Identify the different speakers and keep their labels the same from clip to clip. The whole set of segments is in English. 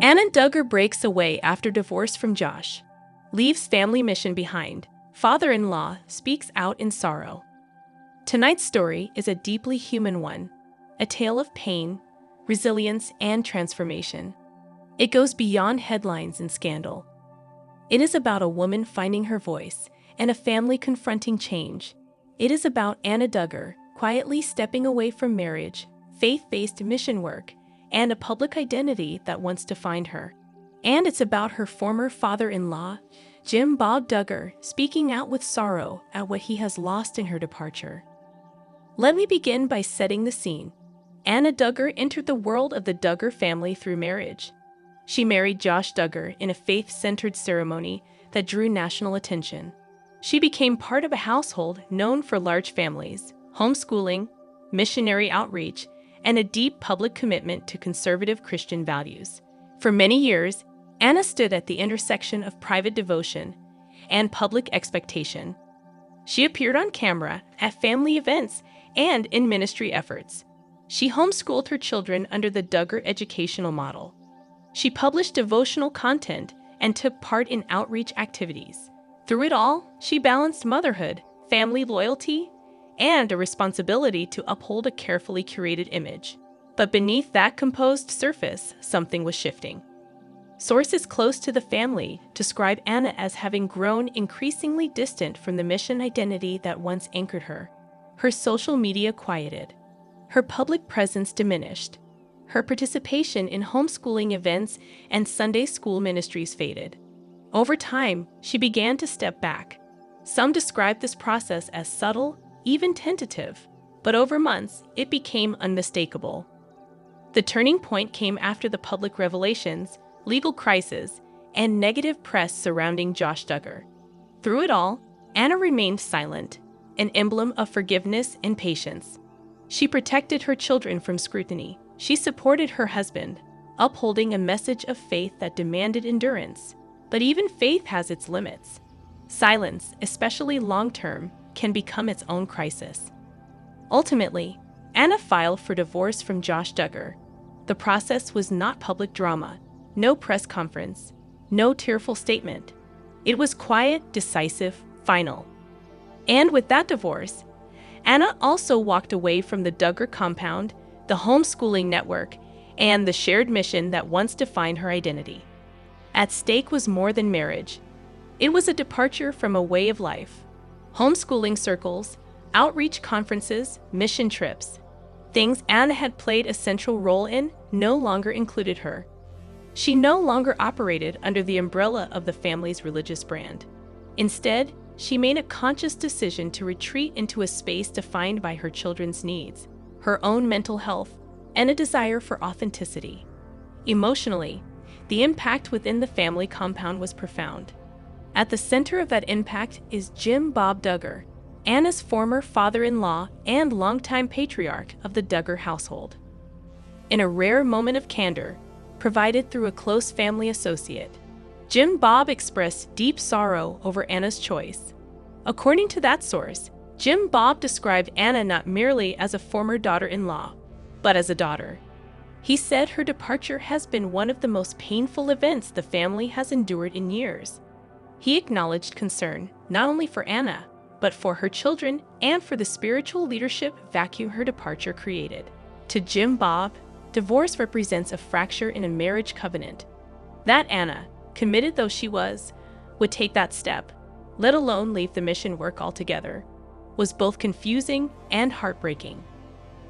Speaker 1: Anna Duggar breaks away after divorce from Josh, leaves family mission behind. Father-in-law speaks out in sorrow. Tonight's story is a deeply human one, a tale of pain, resilience, and transformation. It goes beyond headlines and scandal. It is about a woman finding her voice and a family confronting change. It is about Anna Duggar quietly stepping away from marriage, faith-based mission work, and a public identity that wants to find her. And it's about her former father-in-law, Jim Bob Duggar, speaking out with sorrow at what he has lost in her departure. Let me begin by setting the scene. Anna Duggar entered the world of the Duggar family through marriage. She married Josh Duggar in a faith-centered ceremony that drew national attention. She became part of a household known for large families, homeschooling, missionary outreach, and a deep public commitment to conservative Christian values. For many years, Anna stood at the intersection of private devotion and public expectation. She appeared on camera, at family events, and in ministry efforts. She homeschooled her children under the Duggar educational model. She published devotional content and took part in outreach activities. Through it all, she balanced motherhood, family loyalty, and a responsibility to uphold a carefully curated image. But beneath that composed surface, something was shifting. Sources close to the family describe Anna as having grown increasingly distant from the mission identity that once anchored her. Her social media quieted. Her public presence diminished. Her participation in homeschooling events and Sunday school ministries faded. Over time, she began to step back. Some describe this process as subtle, even tentative, but over months, it became unmistakable. The turning point came after the public revelations, legal crisis, and negative press surrounding Josh Duggar. Through it all, Anna remained silent, an emblem of forgiveness and patience. She protected her children from scrutiny. She supported her husband, upholding a message of faith that demanded endurance. But even faith has its limits. Silence, especially long-term, can become its own crisis. Ultimately, Anna filed for divorce from Josh Duggar. The process was not public drama, no press conference, no tearful statement. It was quiet, decisive, final. And with that divorce, Anna also walked away from the Duggar compound, the homeschooling network, and the shared mission that once defined her identity. At stake was more than marriage. It was a departure from a way of life. Homeschooling circles, outreach conferences, mission trips. Things Anna had played a central role in no longer included her. She no longer operated under the umbrella of the family's religious brand. Instead, she made a conscious decision to retreat into a space defined by her children's needs, her own mental health, and a desire for authenticity. Emotionally, the impact within the family compound was profound. At the center of that impact is Jim Bob Duggar, Anna's former father-in-law and longtime patriarch of the Duggar household. In a rare moment of candor, provided through a close family associate, Jim Bob expressed deep sorrow over Anna's choice. According to that source, Jim Bob described Anna not merely as a former daughter-in-law, but as a daughter. He said her departure has been one of the most painful events the family has endured in years. He acknowledged concern not only for Anna, but for her children and for the spiritual leadership vacuum her departure created. To Jim Bob, divorce represents a fracture in a marriage covenant. That Anna, committed though she was, would take that step, let alone leave the mission work altogether, was both confusing and heartbreaking.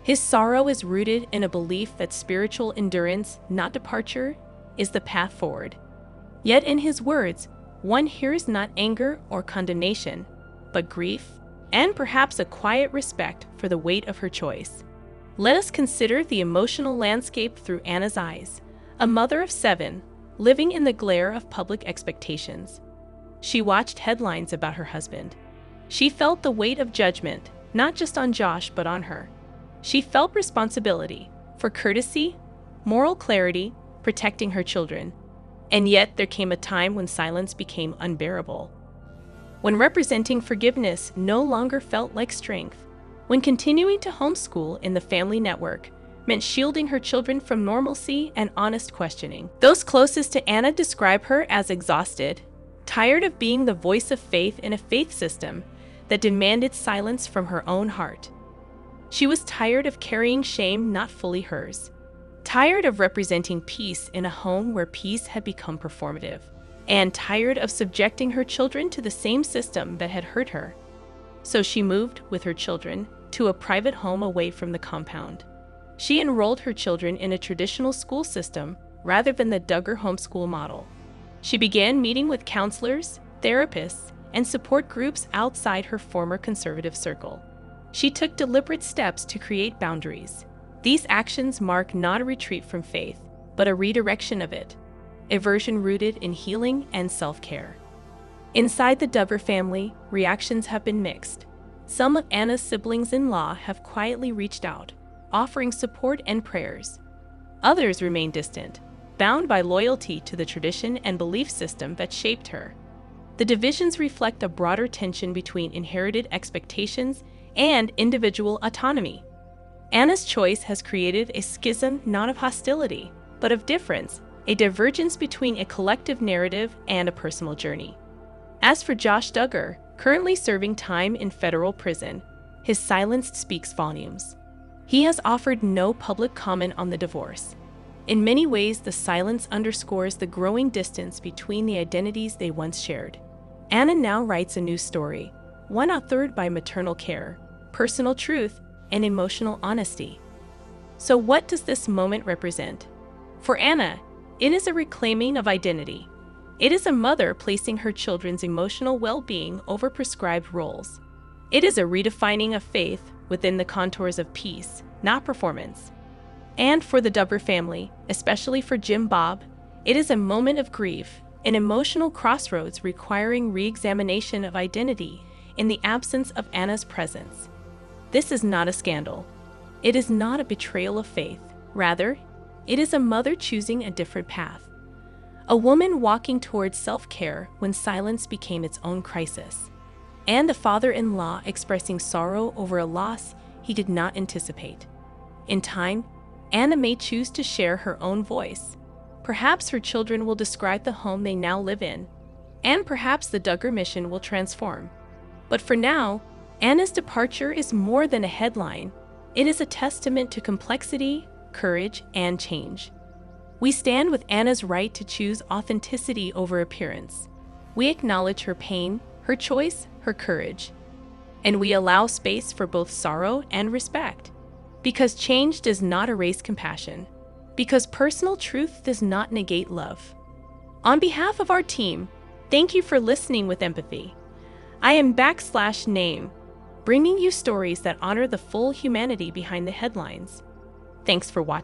Speaker 1: His sorrow is rooted in a belief that spiritual endurance, not departure, is the path forward. Yet in his words, one hears not anger or condemnation, but grief, and perhaps a quiet respect for the weight of her choice. Let us consider the emotional landscape through Anna's eyes, a mother of 7, living in the glare of public expectations. She watched headlines about her husband. She felt the weight of judgment, not just on Josh, but on her. She felt responsibility for courtesy, moral clarity, protecting her children. And yet there came a time when silence became unbearable. When representing forgiveness no longer felt like strength. When continuing to homeschool in the family network meant shielding her children from normalcy and honest questioning. Those closest to Anna describe her as exhausted, tired of being the voice of faith in a faith system that demanded silence from her own heart. She was tired of carrying shame not fully hers, tired of representing peace in a home where peace had become performative, and tired of subjecting her children to the same system that had hurt her. So she moved with her children to a private home away from the compound. She enrolled her children in a traditional school system rather than the Duggar homeschool model. She began meeting with counselors, therapists, and support groups outside her former conservative circle. She took deliberate steps to create boundaries. These actions mark not a retreat from faith, but a redirection of it, a version rooted in healing and self-care. Inside the Duggar family, reactions have been mixed. Some of Anna's siblings-in-law have quietly reached out, offering support and prayers. Others remain distant, bound by loyalty to the tradition and belief system that shaped her. The divisions reflect a broader tension between inherited expectations and individual autonomy. Anna's choice has created a schism not of hostility, but of difference, a divergence between a collective narrative and a personal journey. As for Josh Duggar, currently serving time in federal prison, his silence speaks volumes. He has offered no public comment on the divorce. In many ways, the silence underscores the growing distance between the identities they once shared. Anna now writes a new story, one authored by maternal care, personal truth, and emotional honesty. So what does this moment represent? For Anna, it is a reclaiming of identity. It is a mother placing her children's emotional well-being over prescribed roles. It is a redefining of faith within the contours of peace, not performance. And for the Duggar family, especially for Jim Bob, it is a moment of grief, an emotional crossroads requiring re-examination of identity in the absence of Anna's presence. This is not a scandal. It is not a betrayal of faith. Rather, it is a mother choosing a different path. A woman walking towards self-care when silence became its own crisis. And a father-in-law expressing sorrow over a loss he did not anticipate. In time, Anna may choose to share her own voice. Perhaps her children will describe the home they now live in, and perhaps the Duggar mission will transform. But for now, Anna's departure is more than a headline. It is a testament to complexity, courage, and change. We stand with Anna's right to choose authenticity over appearance. We acknowledge her pain, her choice, her courage. And we allow space for both sorrow and respect. Because change does not erase compassion. Because personal truth does not negate love. On behalf of our team, thank you for listening with empathy. I am _name, bringing you stories that honor the full humanity behind the headlines. Thanks for watching.